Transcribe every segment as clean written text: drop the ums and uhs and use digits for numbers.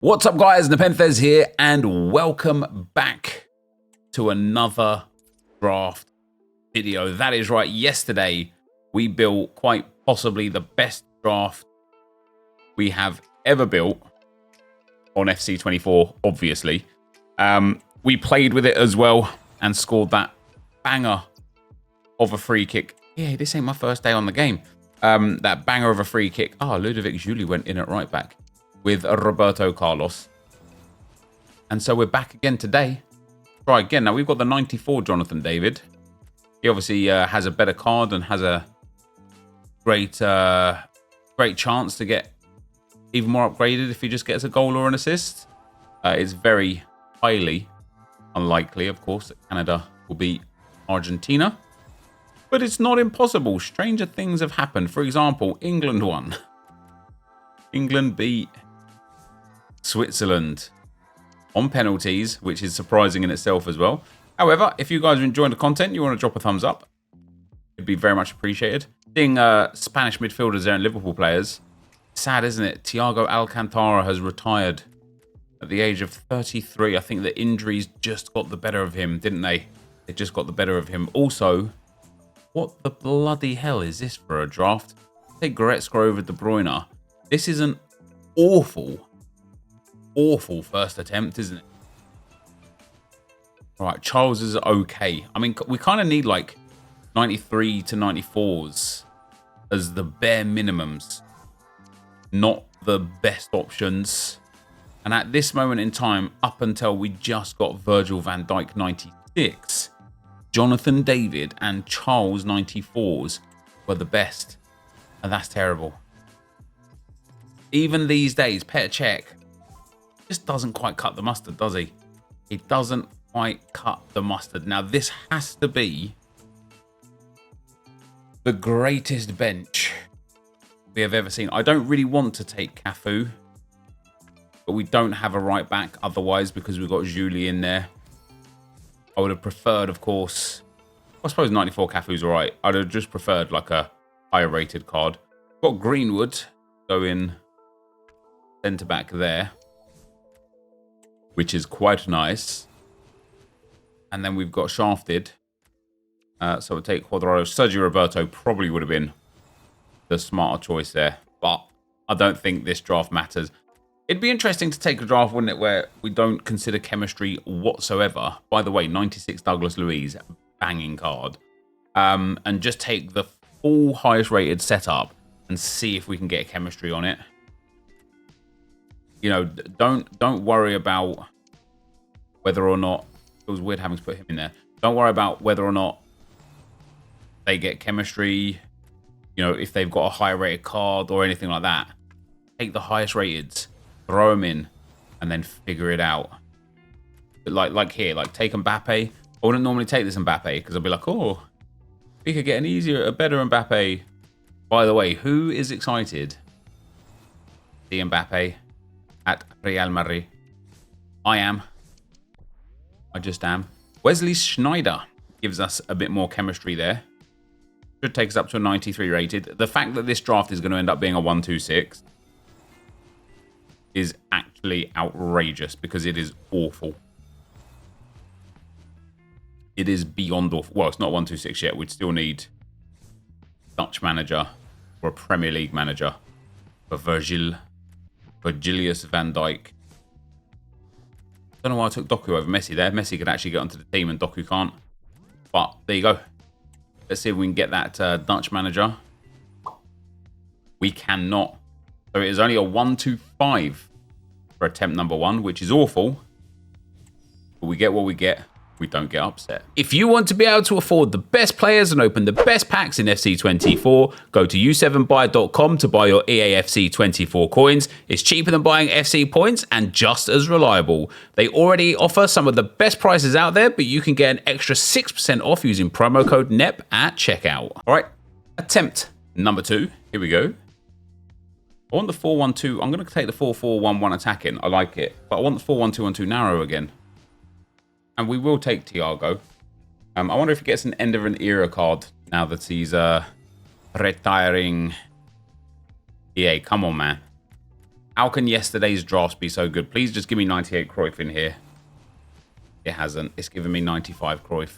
What's up, guys? NepentheZ here, and welcome back to another draft video. That is right. Yesterday, we built quite possibly the best draft we have ever built on FC24, obviously. We played with it as well and scored that banger of a free kick. Yeah, this ain't my first day on the game. That banger of a free kick. Ludovic Julie went in at right back with Roberto Carlos. And so we're back again today. Try again. Now we've got the 94 Jonathan David. He obviously has a better card and has a great chance to get even more upgraded if he just gets a goal or an assist. It's very highly unlikely, of course, that Canada will beat Argentina. But it's not impossible. Stranger things have happened. For example, England won. England beat Switzerland on penalties, which is surprising in itself as well. However, if you guys are enjoying the content, you want to drop a thumbs up, it'd be very much appreciated. Seeing Spanish midfielders there and Liverpool players, sad, isn't it? Thiago Alcantara has retired at the age of 33. I think the injuries just got the better of him, didn't they? They just got the better of him. Also, what the bloody hell is this for a draft? Take Goretzka over De Bruyne. This is an awful first attempt, isn't it? All right, Charles is okay. I mean, we kind of need like 93 to 94s as the bare minimums, not the best options. And at this moment in time, up until we just got Virgil van Dijk 96, Jonathan David and Charles 94s were the best. And that's terrible. Even these days, Petr Cech just doesn't quite cut the mustard, does he? He doesn't quite cut the mustard. Now, this has to be the greatest bench we have ever seen. I don't really want to take Cafu, but we don't have a right back otherwise because we've got Julie in there. I would have preferred, of course, I suppose 94 Cafu's all right. I'd have just preferred like a higher rated card. Got Greenwood going centre back there, which is quite nice. And then we've got shafted. So we'll take Cuadrado. Sergio Roberto probably would have been the smarter choice there. But I don't think this draft matters. It'd be interesting to take a draft, wouldn't it, where we don't consider chemistry whatsoever. By the way, 96 Douglas Luiz, banging card. And just take the full highest rated setup and see if we can get chemistry on it. You know, don't worry about whether or not, it was weird having to put him in there. Don't worry about whether or not they get chemistry, you know, if they've got a higher rated card or anything like that. Take the highest rated, throw them in, and then figure it out. But like here, like take Mbappe. I wouldn't normally take this Mbappe because I'd be like, oh, we could get a better Mbappe. By the way, who is excited? The Mbappe at Real Madrid. I am. I just am. Wesley Sneijder gives us a bit more chemistry there. Should take us up to a 93 rated. The fact that this draft is going to end up being a 126 is actually outrageous because it is awful. It is beyond awful. Well, it's not 126 yet. We'd still need Dutch manager or a Premier League manager for Virgilius van Dijk. Don't know why I took Doku over Messi there. Messi could actually get onto the team and Doku can't. But there you go. Let's see if we can get that Dutch manager. We cannot. So it is only a 125 for attempt number 1, which is awful. But we get what we get. We don't get upset. If you want to be able to afford the best players and open the best packs in FC24, go to u7buy.com to buy your EAFC24 coins. It's cheaper than buying FC points and just as reliable. They already offer some of the best prices out there, but you can get an extra 6% off using promo code NEP at checkout. All right, attempt number 2. Here we go. I want the 4-1-2. I'm going to take the 4-4-1-1 attacking. I like it. But I want the 4-1-2-1-2 narrow again. And we will take Thiago. I wonder if he gets an end of an era card now that he's retiring. EA, come on, man. How can yesterday's drafts be so good? Please just give me 98 Cruyff in here. It hasn't. It's given me 95 Cruyff.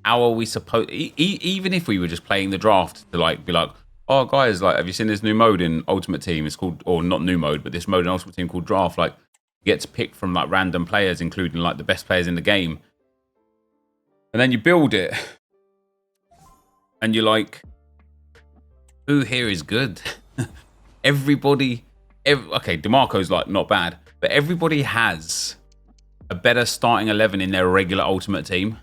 How are we supposed... even if we were just playing the draft to like be like, oh, guys, like, have you seen this new mode in Ultimate Team? It's called... Or not new mode, but this mode in Ultimate Team called Draft. Like, you get to pick from like random players, including like the best players in the game. And then you build it. And you're like, who here is good? Everybody... okay, DeMarco's like not bad. But everybody has a better starting 11 in their regular Ultimate Team.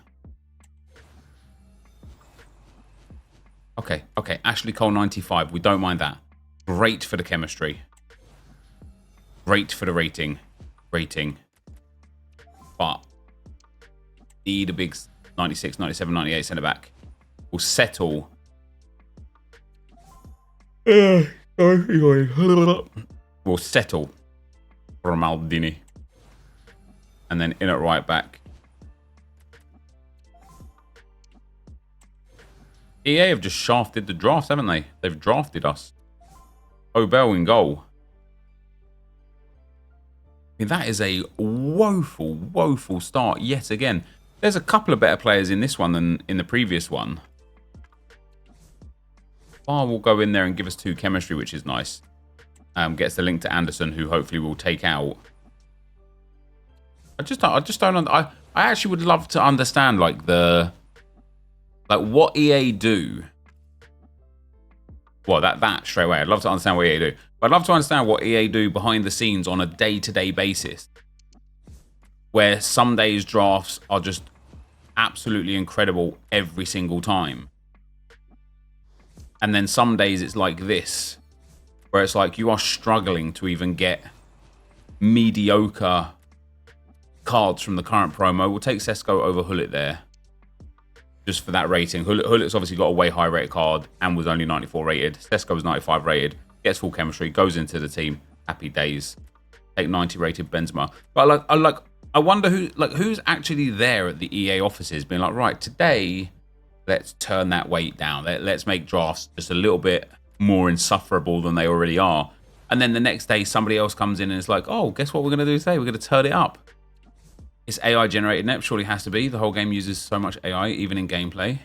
Okay, okay. Ashley Cole 95. We don't mind that. Great for the chemistry. Great for the rating. But need a big 96, 97, 98 centre back. We'll settle. We'll settle for Maldini. And then in at right back. EA have just shafted the draft, haven't they? They've drafted us. Obel in goal. I mean, that is a woeful, woeful start yet again. There's a couple of better players in this one than in the previous one. Bar will go in there and give us 2 chemistry, which is nice. Gets the link to Anderson, who hopefully will take out. I just don't. I actually would love to understand like what EA do. Well, that straight away. I'd love to understand what EA do. But I'd love to understand what EA do behind the scenes on a day-to-day basis. Where some days drafts are just absolutely incredible every single time. And then some days it's like this. Where it's like you are struggling to even get mediocre cards from the current promo. We'll take Sesko over Hullet there. Just for that rating. Hullet's obviously got a way high rated card and was only 94 rated. Sesko was 95 rated. Gets full chemistry. Goes into the team. Happy days. Take 90 rated Benzema. But I wonder who's actually there at the EA offices being like, right, today let's turn that weight down. Let's make drafts just a little bit more insufferable than they already are. And then the next day somebody else comes in and it's like, oh, guess what we're going to do today? We're going to turn it up. It's AI generated NEP, surely has to be. The whole game uses so much AI, even in gameplay.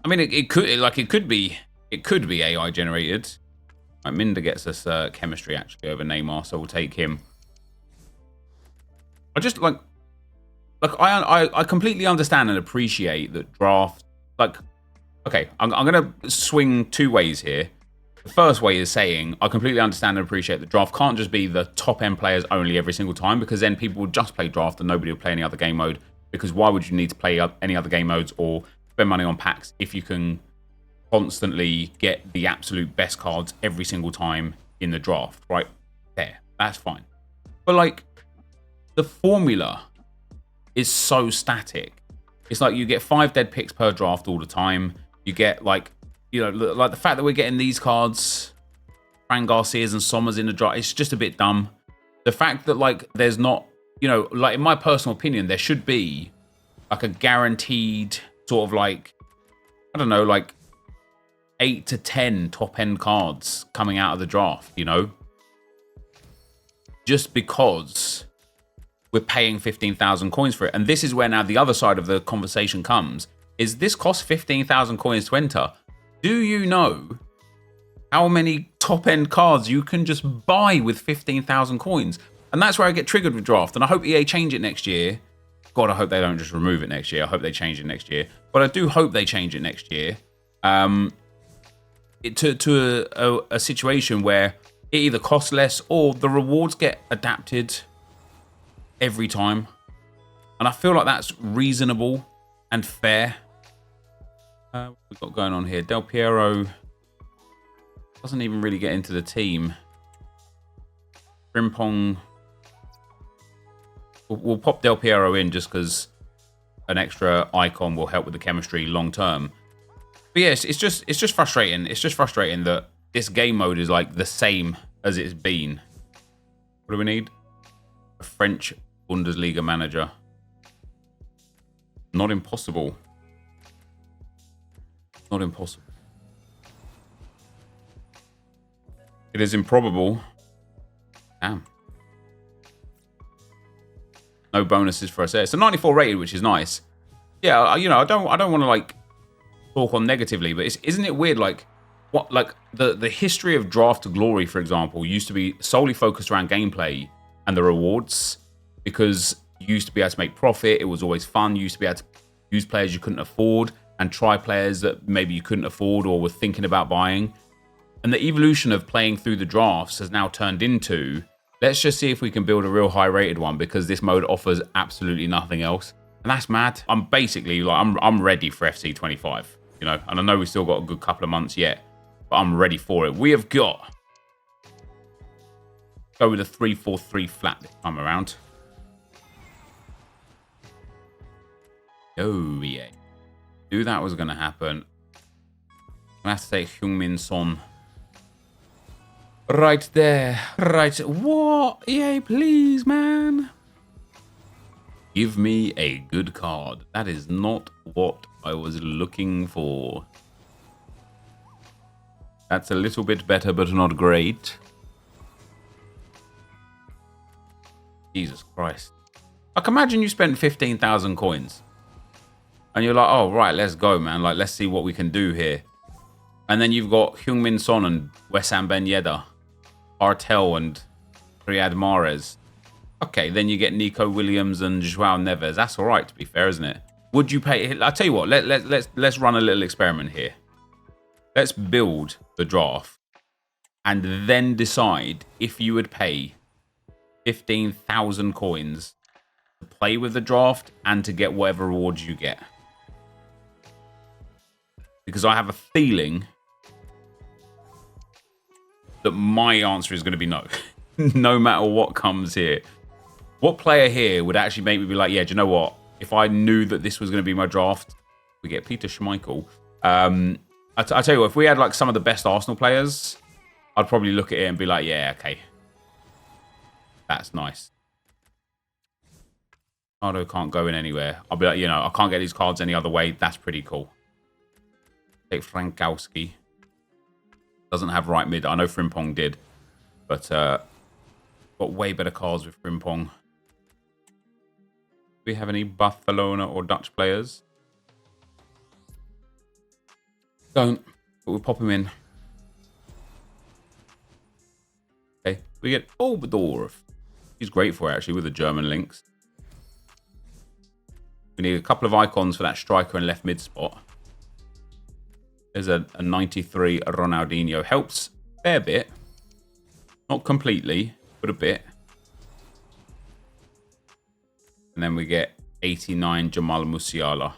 I mean, it could be AI generated. Right, Minder gets us chemistry actually over Neymar, so we'll take him. I just I completely understand and appreciate that draft. Okay, I'm gonna swing 2 ways here. The first way is saying I completely understand and appreciate that draft can't just be the top end players only every single time, because then people would just play draft and nobody would play any other game mode. Because why would you need to play any other game modes or spend money on packs if you can constantly get the absolute best cards every single time in the draft, right? There, that's fine. But like, the formula is so static. It's like you get 5 dead picks per draft all the time. You get like, you know, like the fact that we're getting these cards, Fran Garcias and Sommers in the draft, it's just a bit dumb. The fact that like there's not, you know, like in my personal opinion, there should be like a guaranteed sort of like, I don't know, like 8 to 10 top end cards coming out of the draft, you know? Just because we're paying 15,000 coins for it. And this is where now the other side of the conversation comes, is this costs 15,000 coins to enter. Do you know how many top end cards you can just buy with 15,000 coins? And that's where I get triggered with draft. And I hope EA change it next year. God, I hope they don't just remove it next year. I hope they change it next year. But I do hope they change it next year. To a situation where it either costs less or the rewards get adapted every time. And I feel like that's reasonable and fair. We've got going on here. Del Piero doesn't even really get into the team. Frimpong. We'll pop Del Piero in just because an extra icon will help with the chemistry long term. But yes, it's just frustrating. It's just frustrating that this game mode is like the same as it's been. What do we need? A French Bundesliga manager. Not impossible. Not impossible. It is improbable. Damn. No bonuses for us there. It's a 94 rated, which is nice. Yeah, you know, I don't want to like talk on negatively, but isn't it weird? Like, what, like the history of Draft Glory, for example, used to be solely focused around gameplay and the rewards, because you used to be able to make profit. It was always fun. You used to be able to use players you couldn't afford and try players that maybe you couldn't afford or were thinking about buying. And the evolution of playing through the drafts has now turned into, let's just see if we can build a real high-rated one, because this mode offers absolutely nothing else. And that's mad. I'm basically like, I'm ready for FC 25, you know, and I know we've still got a good couple of months yet, but I'm ready for it. We have got, go with a 3-4-3 flat this time around. Oh, yeah. Knew that was going to happen. I have to take Heung-min Son. Right there. Right. What? EA, please, man. Give me a good card. That is not what I was looking for. That's a little bit better, but not great. Jesus Christ. Like, imagine you spent 15,000 coins. And you're like, oh, right, let's go, man. Like, let's see what we can do here. And then you've got Heung-min Son and Wissam Ben Yedder, Artel and Riyad Mahrez. Okay, then you get Nico Williams and Joao Neves. That's all right, to be fair, isn't it? Would you pay? I'll tell you what. Let's run a little experiment here. Let's build the draft and then decide if you would pay 15,000 coins to play with the draft and to get whatever rewards you get. Because I have a feeling that my answer is going to be no. No matter what comes here. What player here would actually make me be like, yeah, do you know what? If I knew that this was going to be my draft, we get Peter Schmeichel. I tell you what, if we had like some of the best Arsenal players, I'd probably look at it and be like, yeah, okay. That's nice. Ronaldo can't go in anywhere. I'll be like, you know, I can't get these cards any other way. That's pretty cool. Take Frankowski. Doesn't have right mid. I know Frimpong did. But got way better cards with Frimpong. Do we have any Barcelona or Dutch players? Don't. But we'll pop him in. Okay. We get Oberdorf. He's great for it, actually, with the German links. We need a couple of icons for that striker and left mid spot. There's a 93 Ronaldinho. Helps a fair bit. Not completely, but a bit. And then we get 89 Jamal Musiala.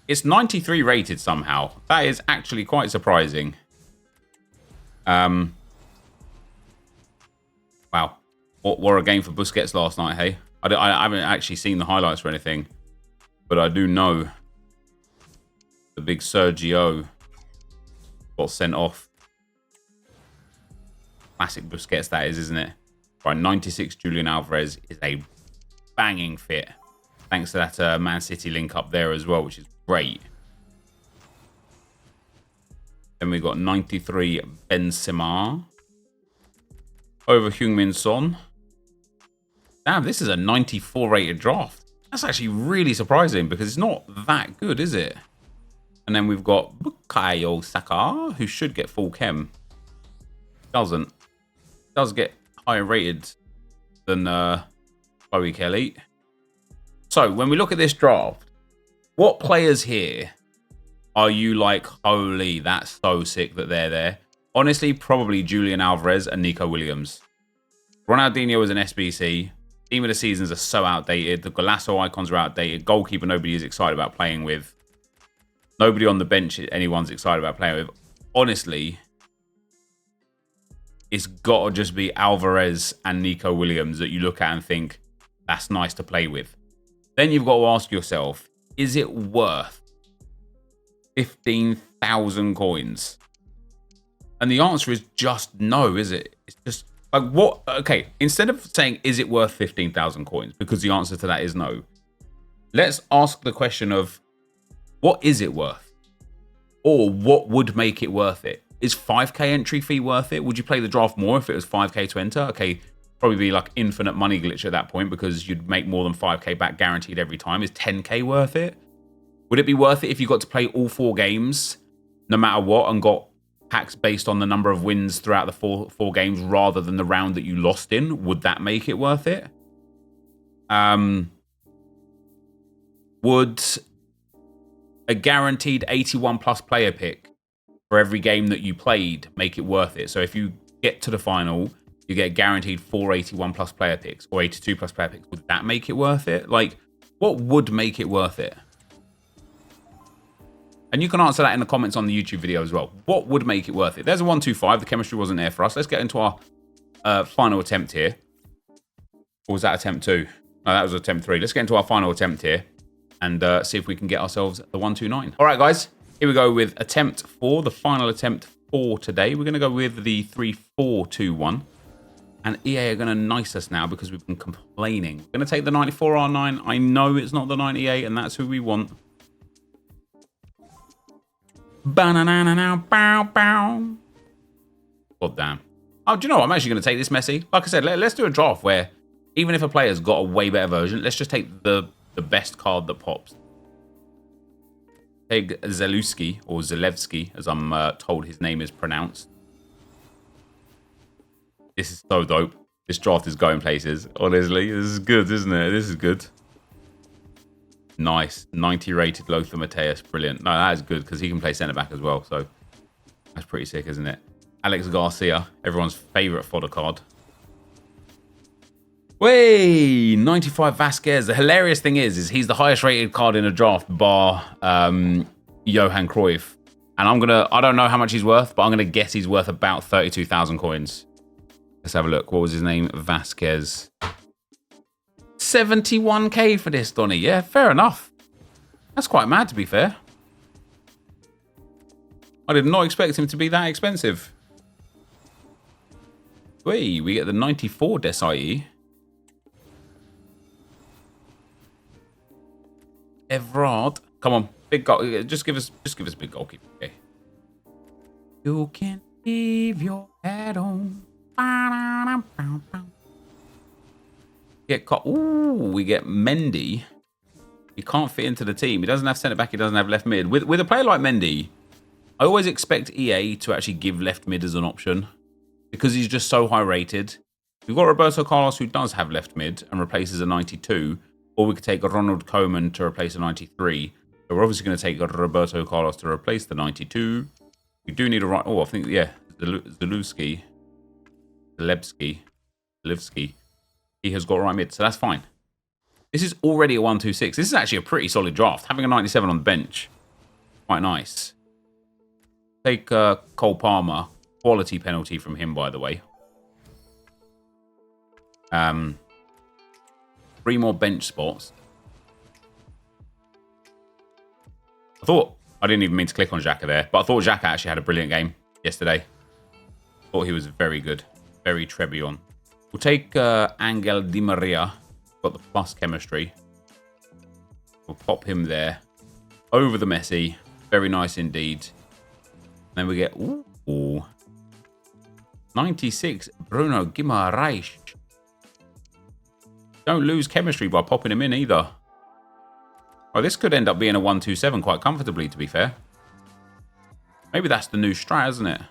It's 93 rated somehow. That is actually quite surprising. Wow. What a game for Busquets last night, hey? I haven't actually seen the highlights or anything. But I do know the big Sergio got sent off. Classic Busquets that is, isn't it? Right, 96 Julian Alvarez is a banging fit. Thanks to that Man City link up there as well, which is great. Then we got 93 Benzema over Heung-min Son. Damn, this is a 94 rated draft. That's actually really surprising because it's not that good, is it? And then we've got Bukayo Saka, who should get full chem. Doesn't. Does get higher rated than Chloe Kelly. So when we look at this draft, what players here are you like, holy, that's so sick that they're there? Honestly, probably Julian Alvarez and Nico Williams. Ronaldinho is an SBC. Team of the seasons are so outdated. The Golasso icons are outdated. Goalkeeper nobody is excited about playing with. Nobody on the bench anyone's excited about playing with. Honestly, it's got to just be Alvarez and Nico Williams that you look at and think, that's nice to play with. Then you've got to ask yourself, is it worth 15,000 coins? And the answer is just no, is it? It's just like, what? Okay, instead of saying, is it worth 15,000 coins? Because the answer to that is no. Let's ask the question of, what is it worth? Or what would make it worth it? Is 5k entry fee worth it? Would you play the draft more if it was 5k to enter? Okay, probably be like infinite money glitch at that point because you'd make more than 5k back guaranteed every time. Is 10k worth it? Would it be worth it if you got to play all 4 games no matter what and got packs based on the number of wins throughout the four games rather than the round that you lost in? Would that make it worth it? Would a guaranteed 81 plus player pick for every game that you played make it worth it? So if you get to the final, you get guaranteed 4 81 plus player picks or 82 plus player picks. Would that make it worth it? Like, what would make it worth it? And you can answer that in the comments on the YouTube video as well. What would make it worth it? There's a 125. The chemistry wasn't there for us. Let's get into our final attempt here. Or was that attempt 2? No, that was attempt 3. Let's get into our final attempt here and see if we can get ourselves the 129. All right, guys. Here we go with attempt 4, the final attempt for today. We're going to go with the 3-4-2-1. And EA are going to nice us now because we've been complaining. We're going to take the 94 R9. I know it's not the 98, and that's who we want. Bow, bow. God damn. Oh, do you know what? I'm actually going to take this messy. Like I said, let's do a draft where even if a player's got a way better version, let's just take the best card that pops. Take Zelewski, or Zelewski, as I'm told his name is pronounced. This is so dope. This draft is going places. Honestly, this is good, isn't it? This is good. Nice. 90 rated Lothar Matthäus. Brilliant. No, that is good because he can play centre-back as well. So that's pretty sick, isn't it? Alex Garcia, everyone's favourite fodder card. Way 95 Vasquez. The hilarious thing is he's the highest rated card in a draft bar Johan Cruyff. And I don't know how much he's worth, but I'm gonna guess he's worth about 32,000 coins. Let's have a look. What was his name? Vasquez. 71k for this, Donny. Yeah, fair enough. That's quite mad, to be fair. I did not expect him to be that expensive. Wait, we get the 94 Desai. Everard. Come on, big goal. Just give us a big goalkeeper. Okay. You can leave your head on. Ooh, we get Mendy. He can't fit into the team. He doesn't have centre back. He doesn't have left mid. With a player like Mendy, I always expect EA to actually give left mid as an option because he's just so high rated. We've got Roberto Carlos who does have left mid and replaces a 92. Or we could take Ronald Koeman to replace a 93. So we're obviously going to take Roberto Carlos to replace the 92. We do need a right... Oh, I think, yeah. Zelewski. He has got right mid, so that's fine. This is already a 126. This is actually a pretty solid draft. Having a 97 on the bench. Quite nice. Take Cole Palmer. Quality penalty from him, by the way. 3 more bench spots. I didn't even mean to click on Xhaka there, but I thought Xhaka actually had a brilliant game yesterday. Thought he was very good. Very Trebillon. We'll take Angel Di Maria. Got the plus chemistry. We'll pop him there. Over the Messi. Very nice indeed. Then we get... Ooh. 96 Bruno Guimaraes. Don't lose chemistry by popping him in either. Oh, this could end up being a 127 quite comfortably, to be fair. Maybe that's the new strat, isn't it?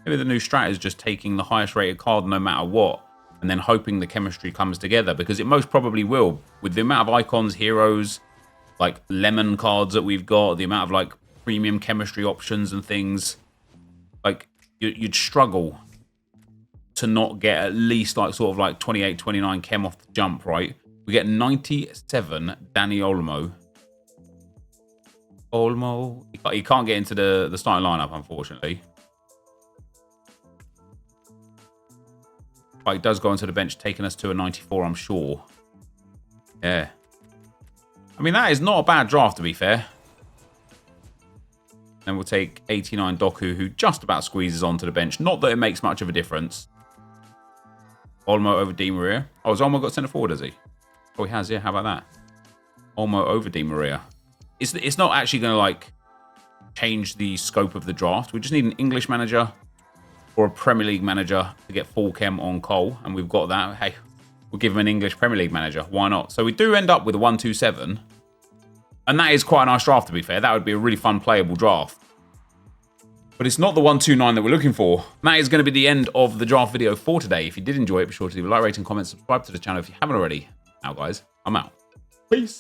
Maybe the new strat is just taking the highest rated card no matter what, and then hoping the chemistry comes together, because it most probably will. With the amount of icons, heroes, like lemon cards that we've got, the amount of like premium chemistry options and things, like you'd struggle to not get at least like sort of like 28, 29 chem off the jump, right? We get 97 Danny Olmo. He can't get into the starting lineup, unfortunately. But he does go onto the bench, taking us to a 94, I'm sure. Yeah. I mean, that is not a bad draft, to be fair. Then we'll take 89 Doku, who just about squeezes onto the bench. Not that it makes much of a difference. Olmo over Di Maria. Oh, has Olmo got centre forward, has he? Oh, he has, yeah. How about that? Olmo over Di Maria. It's not actually going to, like, change the scope of the draft. We just need an English manager or a Premier League manager to get full chem on Cole, and we've got that. Hey, we'll give him an English Premier League manager. Why not? So we do end up with a 1-2-7, and that is quite a nice draft, to be fair. That would be a really fun, playable draft. But it's not the 1-2-9 that we're looking for. And that is going to be the end of the draft video for today. If you did enjoy it, be sure to leave a like, rating, comment, subscribe to the channel if you haven't already. Now, guys, I'm out. Peace.